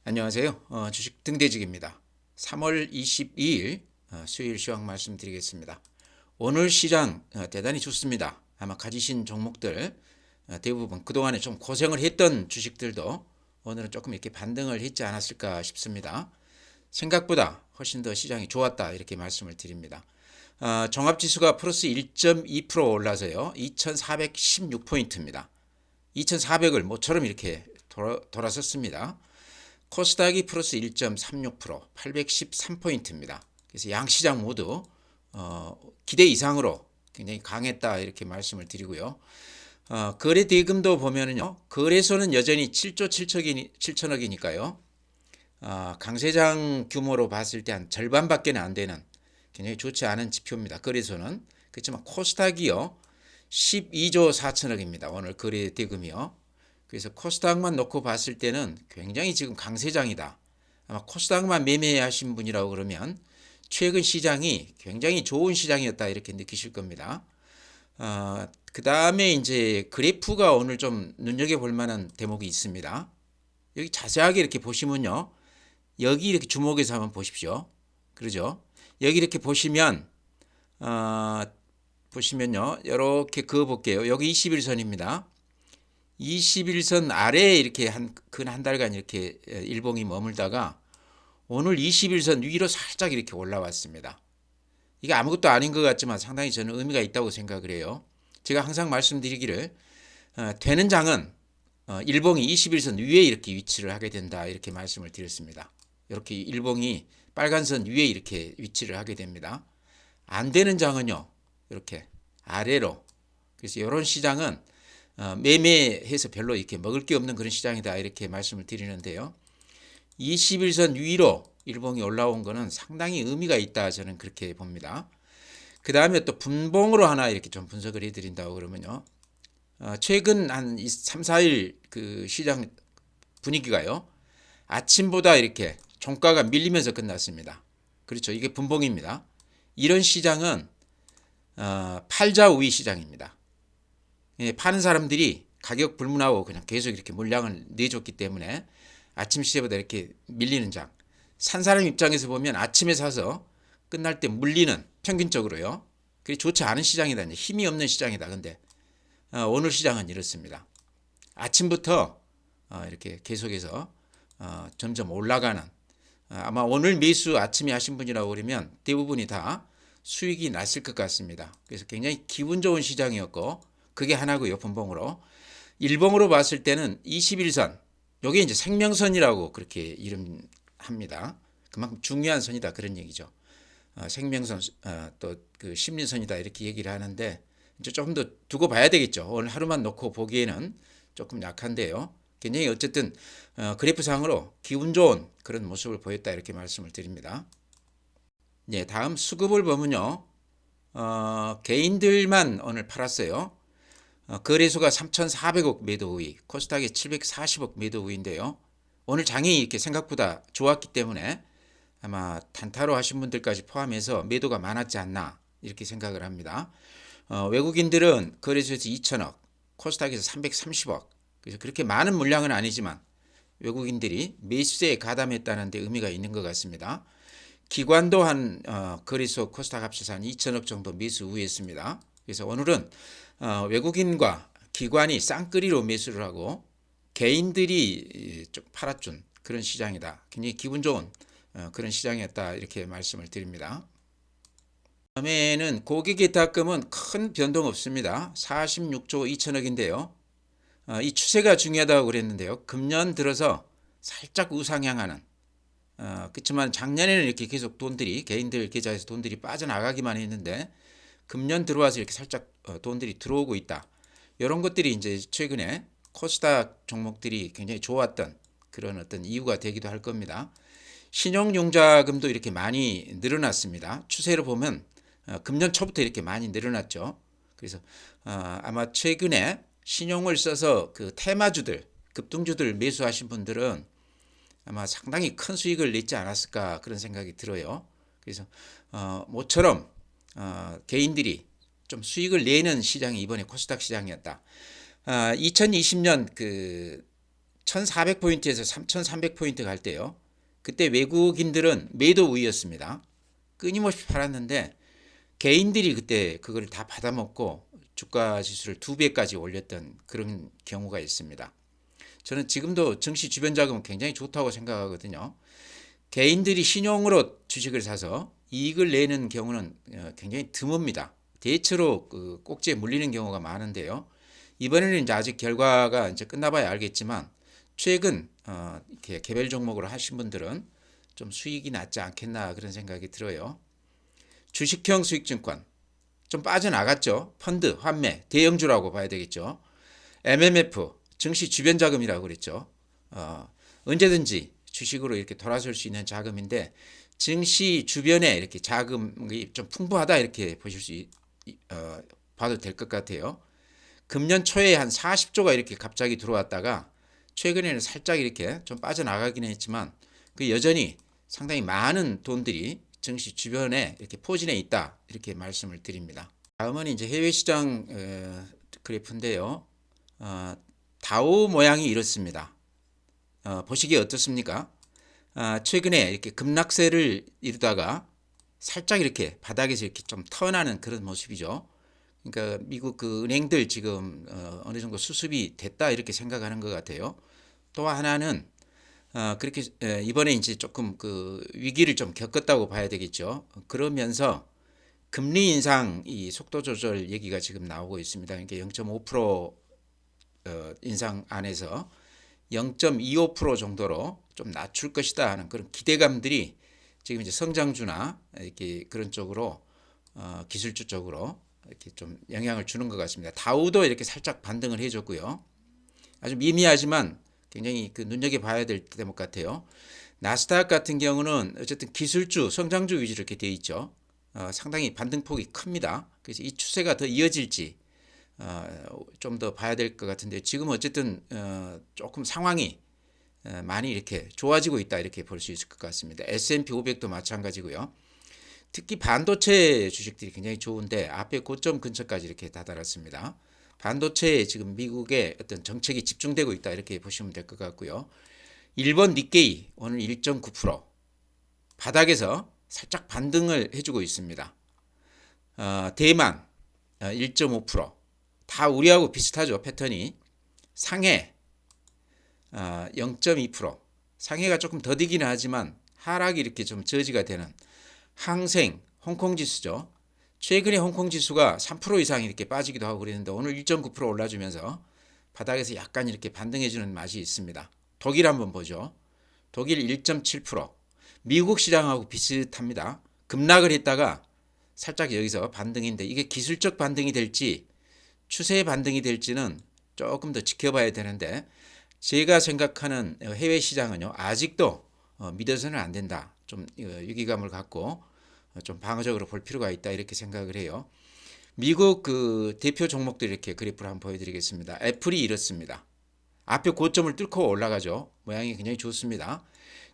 안녕하세요. 주식 등대직입니다. 3월 22일 수요일 시황 말씀드리겠습니다. 오늘 시장 대단히 좋습니다. 아마 가지신 종목들 대부분 그동안에 좀 고생을 했던 주식들도 오늘은 조금 이렇게 반등을 했지 않았을까 싶습니다. 생각보다 훨씬 더 시장이 좋았다 이렇게 말씀을 드립니다. 종합지수가 플러스 1.2% 올라서요. 2416포인트입니다. 2400을 모처럼 이렇게 돌아섰습니다. 코스닥이 플러스 1.36%, 813포인트입니다. 그래서 양시장 모두 기대 이상으로 굉장히 강했다 이렇게 말씀을 드리고요. 거래 대금도 보면은요, 거래소는 여전히 7조 7천억이니까요. 강세장 규모로 봤을 때 한 절반밖에 안 되는 굉장히 좋지 않은 지표입니다. 거래소는. 그렇지만 코스닥이요, 12조 4천억입니다. 오늘 거래 대금이요. 그래서 코스닥만 놓고 봤을 때는 굉장히 지금 강세장이다. 아마 코스닥만 매매하신 분이라고 그러면 최근 시장이 굉장히 좋은 시장이었다 이렇게 느끼실 겁니다. 그 다음에 이제 그래프가 오늘 좀 눈여겨볼 만한 대목이 있습니다. 여기 자세하게 이렇게 보시면요. 여기 이렇게 주목해서 한번 보십시오. 그러죠? 여기 이렇게 보시면, 보시면요. 이렇게 그어볼게요. 여기 21선입니다. 21선 아래에 이렇게 근 한 달간 이렇게 일봉이 머물다가 오늘 21선 위로 살짝 이렇게 올라왔습니다. 이게 아무것도 아닌 것 같지만 상당히 저는 의미가 있다고 생각을 해요. 제가 항상 말씀드리기를 되는 장은 일봉이 21선 위에 이렇게 위치를 하게 된다 이렇게 말씀을 드렸습니다. 이렇게 일봉이 빨간 선 위에 이렇게 위치를 하게 됩니다. 안 되는 장은요 이렇게 아래로. 그래서 이런 시장은 매매해서 별로 이렇게 먹을 게 없는 그런 시장이다 이렇게 말씀을 드리는데요. 21선 위로 일봉이 올라온 거는 상당히 의미가 있다 저는 그렇게 봅니다. 그 다음에 또 분봉으로 하나 이렇게 좀 분석을 해드린다고 그러면요. 최근 한 3, 4일 그 시장 분위기가요. 아침보다 이렇게 종가가 밀리면서 끝났습니다. 그렇죠. 이게 분봉입니다. 이런 시장은 팔자 우위 시장입니다. 파는 사람들이 가격 불문하고 그냥 계속 이렇게 물량을 내줬기 때문에 아침 시세보다 이렇게 밀리는 장. 산 사람 입장에서 보면 아침에 사서 끝날 때 물리는 평균적으로요. 그게 좋지 않은 시장이다. 힘이 없는 시장이다. 근데 오늘 시장은 이렇습니다. 아침부터 이렇게 계속해서 점점 올라가는 아마 오늘 매수 아침에 하신 분이라고 그러면 대부분이 다 수익이 났을 것 같습니다. 그래서 굉장히 기분 좋은 시장이었고 그게 하나고요. 분봉으로. 일봉으로 봤을 때는 21선. 요게 이제 생명선이라고 그렇게 이름합니다. 그만큼 중요한 선이다 그런 얘기죠. 생명선 또 그 심리선이다 이렇게 얘기를 하는데 이제 조금 더 두고 봐야 되겠죠. 오늘 하루만 놓고 보기에는 조금 약한데요. 굉장히 어쨌든 그래프상으로 기분 좋은 그런 모습을 보였다 이렇게 말씀을 드립니다. 네, 다음 수급을 보면요. 개인들만 오늘 팔았어요. 거래소가 3,400억 매도 우위, 코스닥이 740억 매도 우위인데요. 오늘 장이 이렇게 생각보다 좋았기 때문에 아마 단타로 하신 분들까지 포함해서 매도가 많았지 않나 이렇게 생각을 합니다. 외국인들은 거래소에서 2천억, 코스닥에서 330억. 그래서 그렇게 많은 물량은 아니지만 외국인들이 매수세에 가담했다는 데 의미가 있는 것 같습니다. 기관도 한 거래소 코스닥 합쳐서 한 2천억 정도 매수 우위했습니다. 그래서 오늘은 외국인과 기관이 쌍끌이로 매수를 하고 개인들이 좀 팔아준 그런 시장이다. 굉장히 기분 좋은 그런 시장이었다 이렇게 말씀을 드립니다. 다음에는 고객예탁금은 큰 변동 없습니다. 46조 2천억인데요. 이 추세가 중요하다고 그랬는데요. 금년 들어서 살짝 우상향하는 그렇지만 작년에는 이렇게 계속 돈들이 개인들 계좌에서 돈들이 빠져나가기만 했는데 금년 들어와서 이렇게 살짝 돈들이 들어오고 있다. 이런 것들이 이제 최근에 코스닥 종목들이 굉장히 좋았던 그런 어떤 이유가 되기도 할 겁니다. 신용융자금도 이렇게 많이 늘어났습니다. 추세를 보면 금년 초부터 이렇게 많이 늘어났죠. 그래서 아마 최근에 신용을 써서 그 테마주들, 급등주들 매수하신 분들은 아마 상당히 큰 수익을 냈지 않았을까 그런 생각이 들어요. 그래서 모처럼 개인들이 좀 수익을 내는 시장이 이번에 코스닥 시장이었다. 2020년 그 1400포인트에서 3300포인트 갈 때요. 그때 외국인들은 매도 우위였습니다. 끊임없이 팔았는데 개인들이 그때 그걸 다 받아먹고 주가 지수를 2배까지 올렸던 그런 경우가 있습니다. 저는 지금도 증시 주변 자금은 굉장히 좋다고 생각하거든요. 개인들이 신용으로 주식을 사서 이익을 내는 경우는 굉장히 드뭅니다. 대체로 그 꼭지에 물리는 경우가 많은데요. 이번에는 이제 아직 결과가 이제 끝나봐야 알겠지만 최근 이렇게 개별 종목으로 하신 분들은 좀 수익이 낮지 않겠나 그런 생각이 들어요. 주식형 수익증권 좀 빠져나갔죠. 펀드, 환매, 대형주라고 봐야 되겠죠. MMF, 증시 주변 자금이라고 그랬죠. 언제든지 주식으로 이렇게 돌아설 수 있는 자금인데 증시 주변에 이렇게 자금이 좀 풍부하다 이렇게 보실 수 봐도 될 것 같아요. 금년 초에 한 40조가 이렇게 갑자기 들어왔다가 최근에는 살짝 이렇게 좀 빠져나가긴 했지만 그 여전히 상당히 많은 돈들이 증시 주변에 이렇게 포진해 있다 이렇게 말씀을 드립니다. 다음은 이제 해외 시장 그래프인데요. 다우 모양이 이렇습니다. 보시기에 어떻습니까? 최근에 이렇게 급락세를 이루다가 살짝 이렇게 바닥에서 이렇게 좀 턴하는 그런 모습이죠. 그러니까 미국 그 은행들 지금 어느 정도 수습이 됐다 이렇게 생각하는 것 같아요. 또 하나는 그렇게 이번에 이제 조금 그 위기를 좀 겪었다고 봐야 되겠죠. 그러면서 금리 인상 이 속도 조절 얘기가 지금 나오고 있습니다. 그러니까 0.5% 인상 안에서 0.25% 정도로 좀 낮출 것이다 하는 그런 기대감들이 지금 이제 성장주나 이렇게 그런 쪽으로 기술주 쪽으로 이렇게 좀 영향을 주는 것 같습니다. 다우도 이렇게 살짝 반등을 해줬고요. 아주 미미하지만 굉장히 그 눈여겨봐야 될 대목 같아요. 나스닥 같은 경우는 어쨌든 기술주, 성장주 위주로 이렇게 되어 있죠. 상당히 반등폭이 큽니다. 그래서 이 추세가 더 이어질지 좀 더 봐야 될 것 같은데 지금 어쨌든 조금 상황이 많이 이렇게 좋아지고 있다 이렇게 볼 수 있을 것 같습니다. S&P 500도 마찬가지고요. 특히 반도체 주식들이 굉장히 좋은데 앞에 고점 근처까지 이렇게 다다랐습니다. 반도체에 지금 미국의 어떤 정책이 집중되고 있다 이렇게 보시면 될 것 같고요. 일본 니케이 오늘 1.9% 바닥에서 살짝 반등을 해주고 있습니다. 대만 1.5%다 우리하고 비슷하죠 패턴이. 상해 0.2% 상해가 조금 더디기는 하지만 하락이 이렇게 좀 저지가 되는 항생 홍콩 지수죠. 최근에 홍콩 지수가 3% 이상 이렇게 빠지기도 하고 그랬는데 오늘 1.9% 올라주면서 바닥에서 약간 이렇게 반등해주는 맛이 있습니다. 독일 한번 보죠. 독일 1.7% 미국 시장하고 비슷합니다. 급락을 했다가 살짝 여기서 반등인데 이게 기술적 반등이 될지 추세 반등이 될지는 조금 더 지켜봐야 되는데 제가 생각하는 해외 시장은요 아직도 믿어서는 안 된다. 좀 위기감을 갖고 좀 방어적으로 볼 필요가 있다 이렇게 생각을 해요. 미국 그 대표 종목들 이렇게 그래프를 한번 보여드리겠습니다. 애플이 이렇습니다. 앞에 고점을 뚫고 올라가죠. 모양이 굉장히 좋습니다.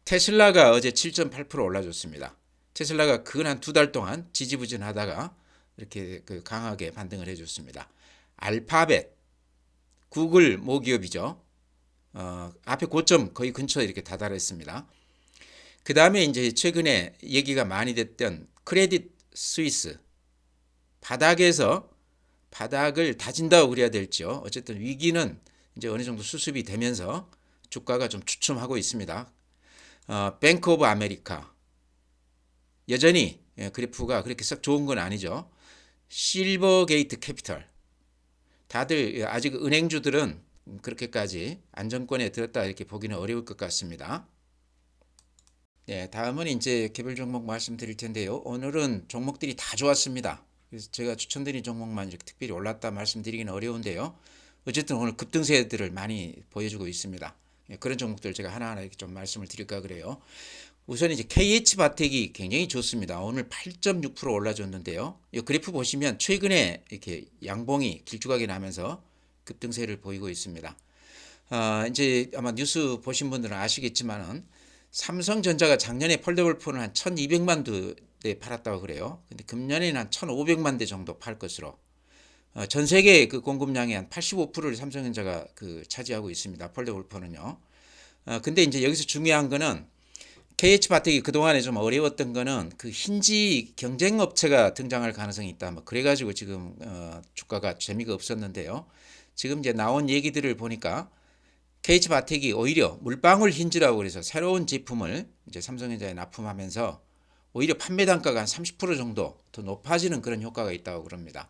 테슬라가 어제 7.8% 올라줬습니다. 테슬라가 근 한 2달 동안 지지부진하다가 이렇게 그 강하게 반등을 해줬습니다. 알파벳, 구글 모기업이죠. 앞에 고점 거의 근처에 이렇게 다다랐습니다. 그 다음에 이제 최근에 얘기가 많이 됐던 크레딧 스위스 바닥에서 바닥을 다진다고 그래야 될지요. 어쨌든 위기는 이제 어느 정도 수습이 되면서 주가가 좀 주춤하고 있습니다. 뱅크 오브 아메리카 여전히 그래프가 그렇게 썩 좋은 건 아니죠. 실버게이트 캐피털 다들 아직 은행주들은 그렇게까지 안정권에 들었다 이렇게 보기는 어려울 것 같습니다. 네, 다음은 이제 개별 종목 말씀드릴 텐데요. 오늘은 종목들이 다 좋았습니다. 그래서 제가 추천드린 종목만 이렇게 특별히 올랐다 말씀드리기는 어려운데요. 어쨌든 오늘 급등세들을 많이 보여주고 있습니다. 그런 종목들 제가 하나하나 이렇게 좀 말씀을 드릴까 그래요. 우선 이제 KH바텍이 굉장히 좋습니다. 오늘 8.6% 올라줬는데요. 이 그래프 보시면 최근에 이렇게 양봉이 길쭉하게 나면서 급등세를 보이고 있습니다. 이제 아마 뉴스 보신 분들은 아시겠지만은 삼성전자가 작년에 폴더블 폰을 한 1200만 대 팔았다고 그래요. 근데 금년에는 한 1500만 대 정도 팔 것으로 전 세계 그 공급량의 한 85%를 삼성전자가 그 차지하고 있습니다. 폴더블 폰은요. 근데 이제 여기서 중요한 거는 KH바텍이 그동안에 좀 어려웠던 거는 그 힌지 경쟁 업체가 등장할 가능성이 있다. 뭐 그래가지고 지금 주가가 재미가 없었는데요. 지금 이제 나온 얘기들을 보니까 KH바텍이 오히려 물방울 힌지라고 그래서 새로운 제품을 이제 삼성전자에 납품하면서 오히려 판매 단가가 한 30% 정도 더 높아지는 그런 효과가 있다고 그럽니다.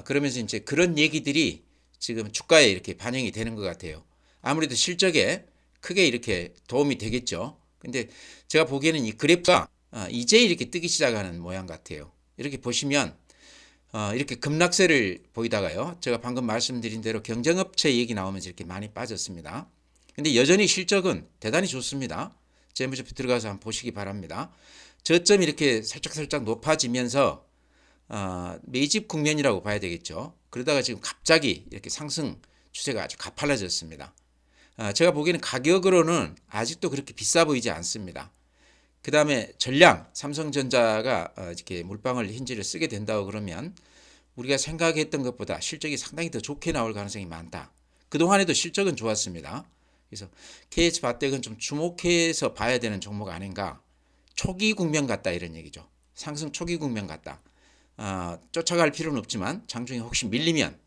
그러면서 이제 그런 얘기들이 지금 주가에 이렇게 반영이 되는 것 같아요. 아무래도 실적에 크게 이렇게 도움이 되겠죠. 근데 제가 보기에는 이 그래프가 이제 이렇게 뜨기 시작하는 모양 같아요. 이렇게 보시면 이렇게 급락세를 보이다가요. 제가 방금 말씀드린 대로 경쟁업체 얘기 나오면서 이렇게 많이 빠졌습니다. 근데 여전히 실적은 대단히 좋습니다. 재무제표 들어가서 한번 보시기 바랍니다. 저점이 이렇게 살짝 높아지면서 매집 국면이라고 봐야 되겠죠. 그러다가 지금 갑자기 이렇게 상승 추세가 아주 가팔라졌습니다. 제가 보기에는 가격으로는 아직도 그렇게 비싸 보이지 않습니다. 그 다음에 전량 삼성전자가 이렇게 물방울 힌지를 쓰게 된다고 그러면 우리가 생각했던 것보다 실적이 상당히 더 좋게 나올 가능성이 많다. 그동안에도 실적은 좋았습니다. 그래서 KH바텍은 좀 주목해서 봐야 되는 종목 아닌가. 초기 국면 같다 이런 얘기죠. 상승 초기 국면 같다. 쫓아갈 필요는 없지만 장중에 혹시 밀리면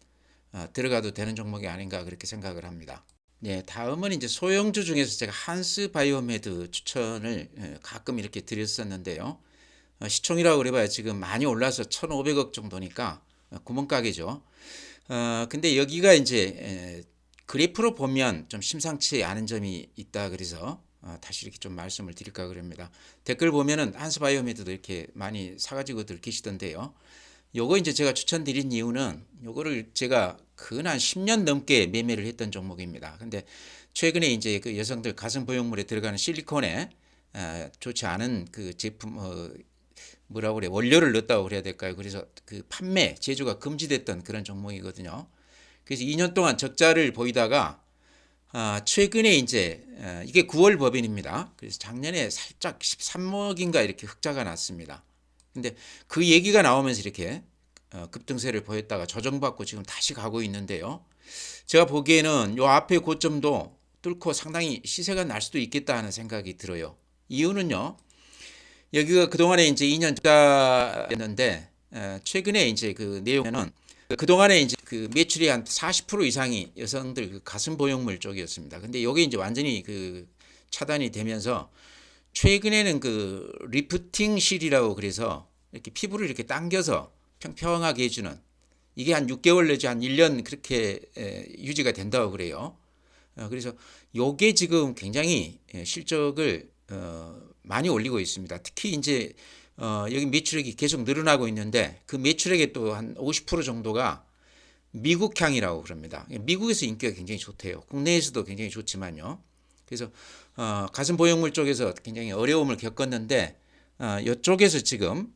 들어가도 되는 종목이 아닌가 그렇게 생각을 합니다. 네, 다음은 이제 소형주 중에서 제가 한스 바이오메드 추천을 가끔 이렇게 드렸었는데요. 시총이라고 그래봐야 지금 많이 올라서 1,500억 정도니까 구멍가게죠. 근데 여기가 이제 그래프로 보면 좀 심상치 않은 점이 있다 그래서 다시 이렇게 좀 말씀을 드릴까 그럽니다. 댓글 보면은 한스바이오메드도 이렇게 많이 사가지고들 계시던데요. 요거 이제 제가 추천드린 이유는 요거를 제가 근한 10년 넘게 매매를 했던 종목입니다. 근데 최근에 이제 그 여성들 가슴 보형물에 들어가는 실리콘에 좋지 않은 그 제품 뭐라고 그래 원료를 넣었다고 그래야 될까요? 그래서 그 판매 제조가 금지됐던 그런 종목이거든요. 그래서 2년 동안 적자를 보이다가 최근에 이제 이게 9월 법인입니다. 그래서 작년에 살짝 13억인가 이렇게 흑자가 났습니다. 근데 그 얘기가 나오면서 이렇게 급등세를 보였다가 조정받고 지금 다시 가고 있는데요. 제가 보기에는 요 앞에 고점도 뚫고 상당히 시세가 날 수도 있겠다 하는 생각이 들어요. 이유는요. 여기가 그동안에 이제 2년 적자였는데 최근에 이제 그 내용에는 그동안에 이제 그 매출이 한 40% 이상이 여성들 그 가슴 보형물 쪽이었습니다. 근데 이게 이제 완전히 그 차단이 되면서 최근에는 그 리프팅 실이라고 그래서 이렇게 피부를 이렇게 당겨서 평평하게 해주는 이게 한 6개월 내지 한 1년 그렇게 유지가 된다고 그래요. 그래서 요게 지금 굉장히 실적을 많이 올리고 있습니다. 특히 이제 여기 매출액이 계속 늘어나고 있는데 그 매출액의 또 한 50% 정도가 미국향이라고 그럽니다. 미국에서 인기가 굉장히 좋대요. 국내에서도 굉장히 좋지만요. 그래서 가슴 보형물 쪽에서 굉장히 어려움을 겪었는데 이쪽에서 지금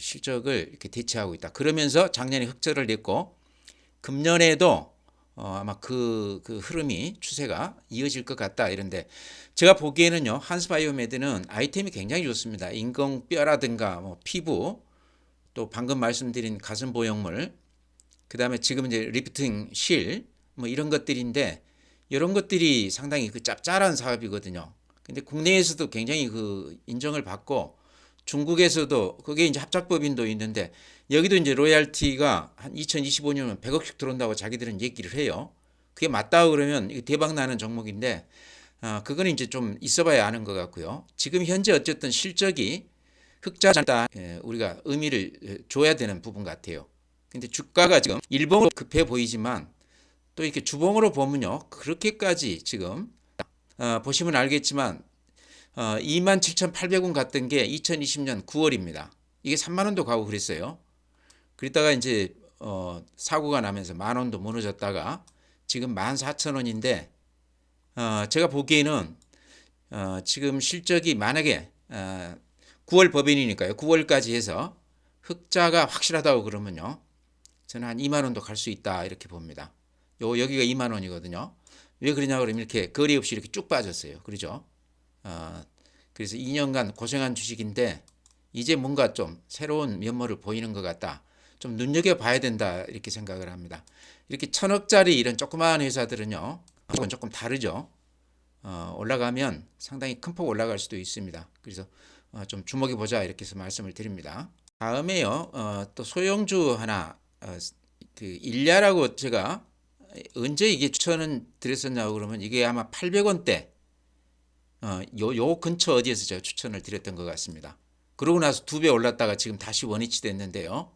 실적을 이렇게 대체하고 있다. 그러면서 작년에 흑자를 냈고 금년에도 아마 그 흐름이 추세가 이어질 것 같다 이런데 제가 보기에는요 한스바이오메드는 아이템이 굉장히 좋습니다. 인공뼈라든가 뭐 피부 또 방금 말씀드린 가슴 보형물 그다음에 지금 이제 리프팅 실 뭐 이런 것들인데 이런 것들이 상당히 그 짭짤한 사업이거든요. 근데 국내에서도 굉장히 그 인정을 받고 중국에서도 그게 이제 합작법인도 있는데 여기도 이제 로얄티가 한 2025년은 100억씩 들어온다고 자기들은 얘기를 해요. 그게 맞다고 그러면 대박 나는 종목인데 그거는 이제 좀 있어봐야 아는 것 같고요. 지금 현재 어쨌든 실적이 흑자다 우리가 의미를 줘야 되는 부분 같아요. 근데 주가가 지금 일봉으로 급해 보이지만 또 이렇게 주봉으로 보면요 그렇게까지 지금 보시면 알겠지만 27,800원 갔던 게 2020년 9월입니다. 이게 3만 원도 가고 그랬어요. 그러다가 이제 사고가 나면서 만 원도 무너졌다가 지금 14,000원인데 제가 보기에는 지금 실적이 만약에 9월 법인이니까요. 9월까지 해서 흑자가 확실하다고 그러면요. 저는 한 2만 원도 갈 수 있다 이렇게 봅니다. 여기가 2만 원이거든요. 왜 그러냐 그러면 이렇게 거리 없이 이렇게 쭉 빠졌어요. 그렇죠? 그래서 2년간 고생한 주식인데 이제 뭔가 좀 새로운 면모를 보이는 것 같다. 좀 눈여겨봐야 된다 이렇게 생각을 합니다. 이렇게 1,000억짜리 이런 조그마한 회사들은요. 이건 조금 다르죠. 올라가면 상당히 큰 폭 올라갈 수도 있습니다. 그래서 좀 주목해 보자 이렇게 해서 말씀을 드립니다. 다음에요. 또 소형주 하나 그 일야라고 제가 언제 이게 추천을 드렸었냐고 그러면 이게 아마 800원대 요 근처 어디에서 제가 추천을 드렸던 것 같습니다. 그러고 나서 2배 올랐다가 지금 다시 원위치 됐는데요.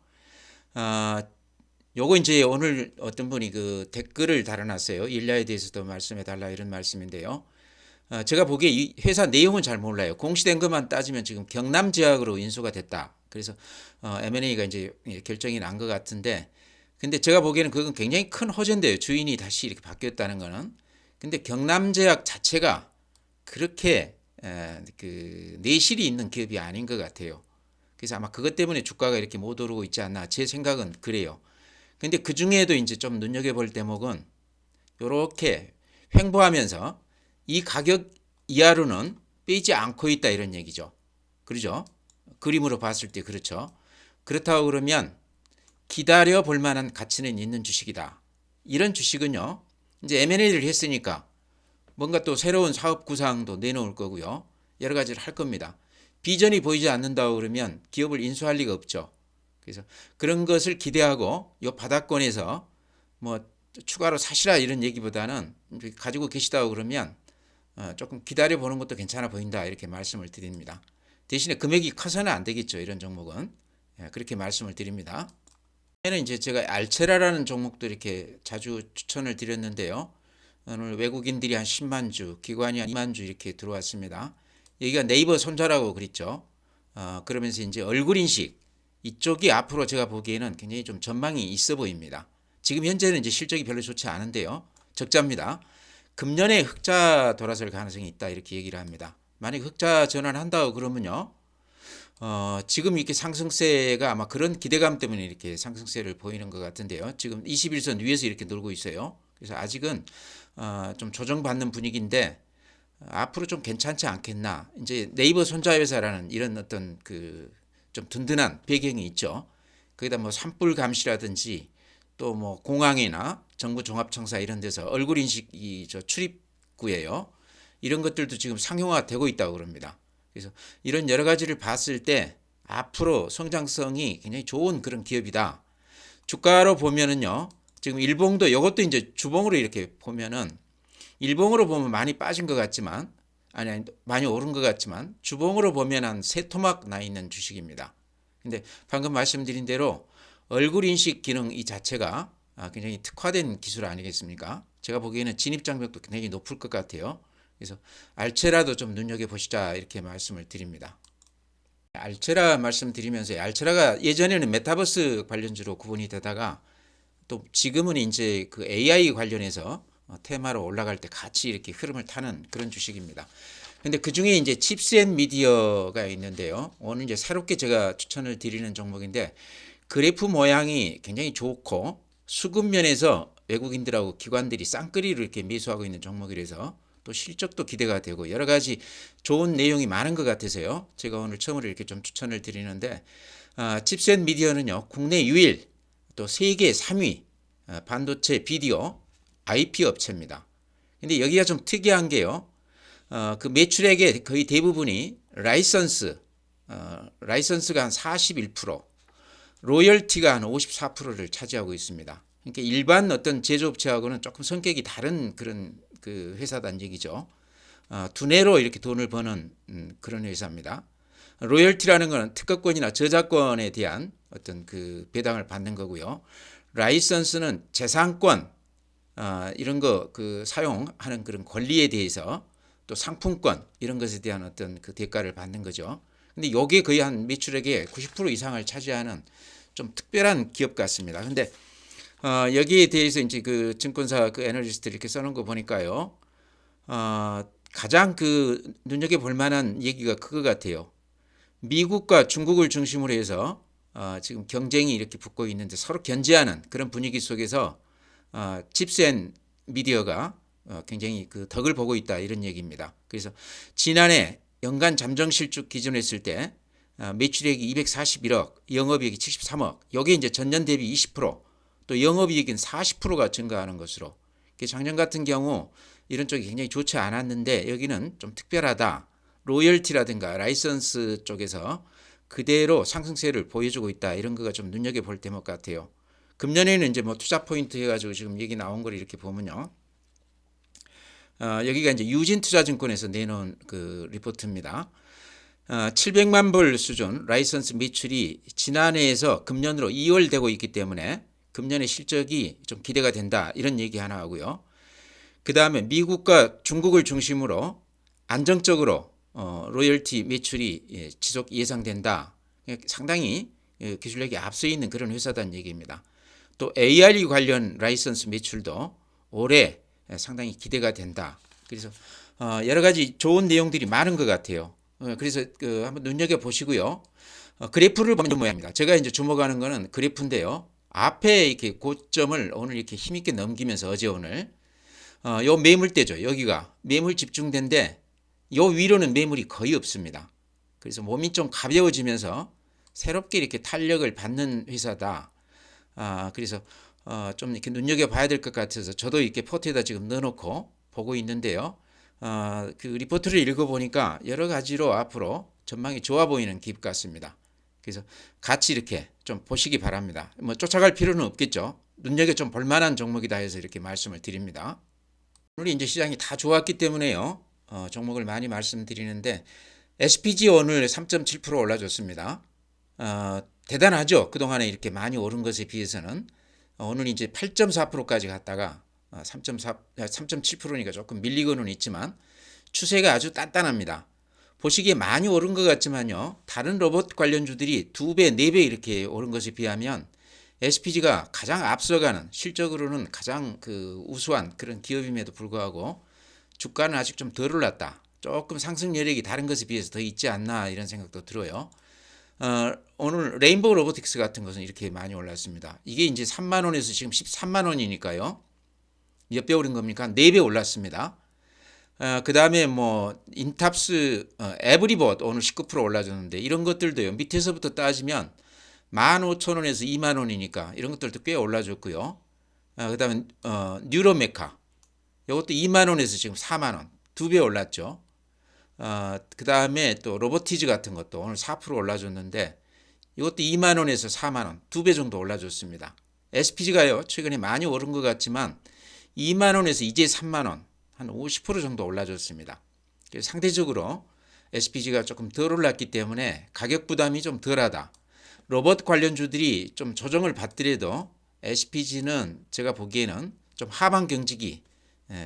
요거 이제 오늘 어떤 분이 그 댓글을 달아놨어요. 일야에 대해서도 말씀해 달라 이런 말씀인데요. 제가 보기에 이 회사 내용은 잘 몰라요. 공시된 것만 따지면 지금 경남제약으로 인수가 됐다. 그래서 M&A가 이제 결정이 난 것 같은데, 근데 제가 보기에는 그건 굉장히 큰 호재인데요. 주인이 다시 이렇게 바뀌었다는 거는. 근데 경남제약 자체가 그렇게 그 내실이 있는 기업이 아닌 것 같아요. 그래서 아마 그것 때문에 주가가 이렇게 못 오르고 있지 않나 제 생각은 그래요. 근데 그 중에도 이제 좀 눈여겨볼 대목은 이렇게 횡보하면서 이 가격 이하로는 빼지 않고 있다 이런 얘기죠. 그러죠? 그림으로 봤을 때 그렇죠. 그렇다고 그러면 기다려 볼 만한 가치는 있는 주식이다. 이런 주식은요. 이제 M&A를 했으니까 뭔가 또 새로운 사업 구상도 내놓을 거고요. 여러 가지를 할 겁니다. 비전이 보이지 않는다고 그러면 기업을 인수할 리가 없죠. 그래서 그런 것을 기대하고 이 바닥권에서 뭐 추가로 사시라 이런 얘기보다는 가지고 계시다고 그러면 조금 기다려 보는 것도 괜찮아 보인다 이렇게 말씀을 드립니다. 대신에 금액이 커서는 안 되겠죠. 이런 종목은 그렇게 말씀을 드립니다. 얘는 이제 제가 알체라라는 종목도 이렇게 자주 추천을 드렸는데요. 오늘 외국인들이 한 10만 주, 기관이 한 2만 주 이렇게 들어왔습니다. 여기가 네이버 손자라고 그랬죠. 그러면서 이제 얼굴 인식 이쪽이 앞으로 제가 보기에는 굉장히 좀 전망이 있어 보입니다. 지금 현재는 이제 실적이 별로 좋지 않은데요. 적자입니다. 금년에 흑자 돌아설 가능성이 있다 이렇게 얘기를 합니다. 만약 흑자 전환한다고 그러면요. 지금 이렇게 상승세가 아마 그런 기대감 때문에 이렇게 상승세를 보이는 것 같은데요. 지금 21선 위에서 이렇게 놀고 있어요. 그래서 아직은 좀 조정받는 분위기인데 앞으로 좀 괜찮지 않겠나. 이제 네이버 손자회사라는 이런 어떤 그 좀 든든한 배경이 있죠. 거기다 뭐 산불 감시라든지 또 뭐 공항이나 정부 종합청사 이런 데서 얼굴 인식이 저 출입구예요. 이런 것들도 지금 상용화되고 있다고 그럽니다. 그래서 이런 여러 가지를 봤을 때 앞으로 성장성이 굉장히 좋은 그런 기업이다. 주가로 보면은요. 지금 일봉도 이것도 이제 주봉으로 이렇게 보면은 일봉으로 보면 많이 빠진 것 같지만 아니 많이 오른 것 같지만 주봉으로 보면 한 세 토막 나 있는 주식입니다. 근데 방금 말씀드린 대로 얼굴 인식 기능 이 자체가 굉장히 특화된 기술 아니겠습니까? 제가 보기에는 진입 장벽도 굉장히 높을 것 같아요. 그래서 알체라도 좀 눈여겨 보시자 이렇게 말씀을 드립니다. 알체라 말씀드리면서 알체라가 예전에는 메타버스 관련주로 구분이 되다가 또 지금은 이제 그 AI 관련해서 테마로 올라갈 때 같이 이렇게 흐름을 타는 그런 주식입니다. 근데 그 중에 이제 칩스 앤 미디어가 있는데요. 오늘 이제 새롭게 제가 추천을 드리는 종목인데 그래프 모양이 굉장히 좋고 수급 면에서 외국인들하고 기관들이 쌍끌이로 이렇게 매수하고 있는 종목이라서 또 실적도 기대가 되고 여러 가지 좋은 내용이 많은 것 같아서요. 제가 오늘 처음으로 이렇게 좀 추천을 드리는데 칩스 앤 미디어는요. 국내 유일 또 세계 3위 반도체 비디오 IP 업체입니다. 근데 여기가 좀 특이한 게요. 그 매출액의 거의 대부분이 라이선스가 한 41%, 로열티가 한 54%를 차지하고 있습니다. 그러니까 일반 어떤 제조업체하고는 조금 성격이 다른 그런 그 회사단 얘기죠. 두뇌로 이렇게 돈을 버는 그런 회사입니다. 로열티라는 것은 특허권이나 저작권에 대한 어떤 그 배당을 받는 거고요. 라이선스는 재산권 이런 거 그 사용하는 그런 권리에 대해서 또 상품권 이런 것에 대한 어떤 그 대가를 받는 거죠. 근데 요게 거의 한 매출액의 90% 이상을 차지하는 좀 특별한 기업 같습니다. 근데 여기에 대해서 이제 그 증권사 그 애널리스트 이렇게 써놓은 거 보니까요. 가장 그 눈여겨 볼 만한 얘기가 그거 같아요. 미국과 중국을 중심으로 해서 지금 경쟁이 이렇게 붙고 있는데 서로 견제하는 그런 분위기 속에서 칩스 앤 미디어가 굉장히 그 덕을 보고 있다 이런 얘기입니다. 그래서 지난해 연간 잠정 실적 기준으로 했을 때 매출액이 241억, 영업이익이 73억. 여기에 이제 전년 대비 20%, 또 영업이익은 40%가 증가하는 것으로 작년 같은 경우 이런 쪽이 굉장히 좋지 않았는데 여기는 좀 특별하다. 로열티라든가 라이선스 쪽에서 그대로 상승세를 보여주고 있다. 이런 거가 좀 눈여겨볼 대목 같아요. 금년에는 이제 뭐 투자 포인트 해가지고 지금 얘기 나온 걸 이렇게 보면요. 여기가 이제 유진투자증권에서 내놓은 그 리포트입니다. 700만 불 수준 라이선스 매출이 지난해에서 금년으로 2월 되고 있기 때문에 금년의 실적이 좀 기대가 된다. 이런 얘기 하나 하고요. 그 다음에 미국과 중국을 중심으로 안정적으로 로열티 매출이 지속 예상된다. 상당히 기술력이 앞서 있는 그런 회사다는 얘기입니다. 또 AI 관련 라이선스 매출도 올해 상당히 기대가 된다. 그래서 여러 가지 좋은 내용들이 많은 것 같아요. 그래서 한번 눈여겨 보시고요. 그래프를 보는 모양입니다. 제가 이제 주목하는 거는 그래프인데요. 앞에 이렇게 고점을 오늘 이렇게 힘있게 넘기면서 어제 오늘 요 매물대죠. 여기가 매물 집중된데 요 위로는 매물이 거의 없습니다. 그래서 몸이 좀 가벼워지면서 새롭게 이렇게 탄력을 받는 회사다. 그래서 좀 이렇게 눈여겨봐야 될 것 같아서 저도 이렇게 포트에다 지금 넣어놓고 보고 있는데요. 그 리포트를 읽어보니까 여러 가지로 앞으로 전망이 좋아 보이는 기업 같습니다. 그래서 같이 이렇게 좀 보시기 바랍니다. 뭐 쫓아갈 필요는 없겠죠. 눈여겨 좀 볼만한 종목이다 해서 이렇게 말씀을 드립니다. 오늘 이제 시장이 다 좋았기 때문에요. 종목을 많이 말씀드리는데 SPG 오늘 3.7% 올라줬습니다. 대단하죠. 그동안에 이렇게 많이 오른 것에 비해서는 오늘 이제 8.4%까지 갔다가 3.7%니까 조금 밀리고는 있지만 추세가 아주 단단합니다. 보시기에 많이 오른 것 같지만요. 다른 로봇 관련주들이 2배, 4배 이렇게 오른 것에 비하면 SPG가 가장 앞서가는 실적으로는 가장 그 우수한 그런 기업임에도 불구하고 주가는 아직 좀 덜 올랐다. 조금 상승 여력이 다른 것에 비해서 더 있지 않나 이런 생각도 들어요. 오늘 레인보우 로보틱스 같은 것은 이렇게 많이 올랐습니다. 이게 이제 3만 원에서 지금 13만 원이니까요. 몇 배 오른 겁니까? 4배 올랐습니다. 그 다음에 뭐 인탑스 에브리봇 오늘 19% 올라졌는데 이런 것들도요. 밑에서부터 따지면 15,000원에서 2만 원이니까 이런 것들도 꽤 올라졌고요. 그 다음에 뉴로메카 이것도 2만 원에서 지금 4만 원 2배 올랐죠. 그 다음에 또 로보티즈 같은 것도 오늘 4% 올라줬는데 이것도 2만 원에서 4만 원 2배 정도 올라줬습니다. SPG가요 최근에 많이 오른 것 같지만 2만 원에서 이제 3만 원 한 50% 정도 올라줬습니다. 그래서 상대적으로 SPG가 조금 덜 올랐기 때문에 가격 부담이 좀 덜하다. 로봇 관련주들이 좀 조정을 받더라도 SPG는 제가 보기에는 좀 하방 경직이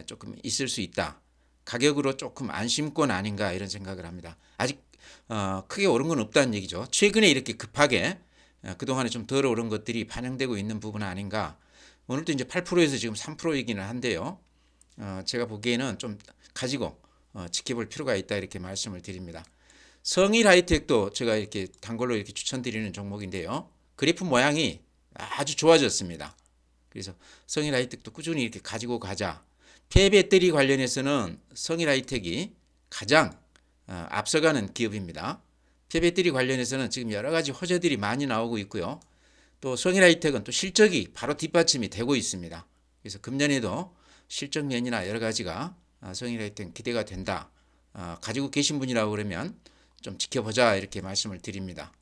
조금 있을 수 있다. 가격으로 조금 안심권 아닌가 이런 생각을 합니다. 아직 크게 오른 건 없다는 얘기죠. 최근에 이렇게 급하게 그동안에 좀 덜 오른 것들이 반영되고 있는 부분 아닌가. 오늘도 이제 8%에서 지금 3%이기는 한데요. 제가 보기에는 좀 가지고 지켜볼 필요가 있다 이렇게 말씀을 드립니다. 성일 하이텍도 제가 이렇게 단골로 이렇게 추천드리는 종목인데요. 그래프 모양이 아주 좋아졌습니다. 그래서 성일 하이텍도 꾸준히 이렇게 가지고 가자. 폐배터리 관련해서는 성일 하이텍이 가장 앞서가는 기업입니다. 폐배터리 관련해서는 지금 여러 가지 호재들이 많이 나오고 있고요. 또 성일 하이텍은 또 실적이 바로 뒷받침이 되고 있습니다. 그래서 금년에도 실적면이나 여러 가지가 성일 하이텍 기대가 된다. 가지고 계신 분이라고 그러면 좀 지켜보자 이렇게 말씀을 드립니다.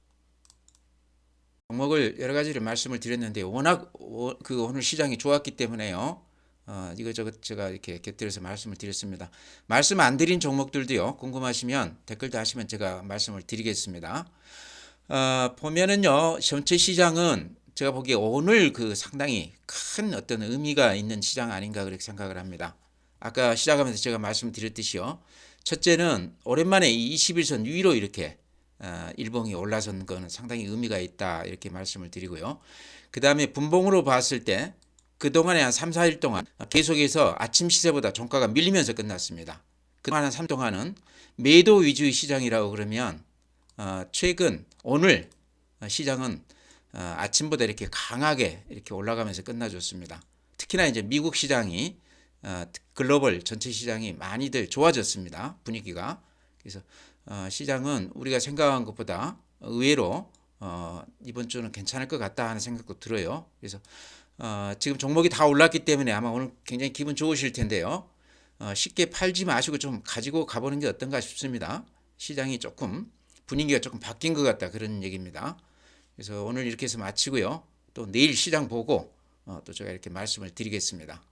종목을 여러 가지를 말씀을 드렸는데 워낙 그 오늘 시장이 좋았기 때문에요. 이것저것 제가 이렇게 곁들여서 말씀을 드렸습니다. 말씀 안 드린 종목들도요. 궁금하시면 댓글 다시면 제가 말씀을 드리겠습니다. 보면은요. 전체 시장은 제가 보기에 오늘 그 상당히 큰 어떤 의미가 있는 시장 아닌가 그렇게 생각을 합니다. 아까 시작하면서 제가 말씀드렸듯이요. 첫째는 오랜만에 이 21선 위로 이렇게 일봉이 올라선 거는 상당히 의미가 있다 이렇게 말씀을 드리고요. 그 다음에 분봉으로 봤을 때 그동안에 한 3, 4일 동안 계속해서 아침 시세보다 종가가 밀리면서 끝났습니다. 그동안 한 3일 동안은 매도 위주의 시장이라고 그러면 최근 오늘 시장은 아침보다 이렇게 강하게 이렇게 올라가면서 끝나줬습니다. 특히나 이제 미국 시장이 글로벌 전체 시장이 많이들 좋아졌습니다. 분위기가. 그래서 시장은 우리가 생각한 것보다 의외로 이번 주는 괜찮을 것 같다 하는 생각도 들어요. 그래서 지금 종목이 다 올랐기 때문에 아마 오늘 굉장히 기분 좋으실 텐데요. 쉽게 팔지 마시고 좀 가지고 가보는 게 어떤가 싶습니다. 시장이 조금 분위기가 조금 바뀐 것 같다 그런 얘기입니다. 그래서 오늘 이렇게 해서 마치고요. 또 내일 시장 보고 또 제가 이렇게 말씀을 드리겠습니다.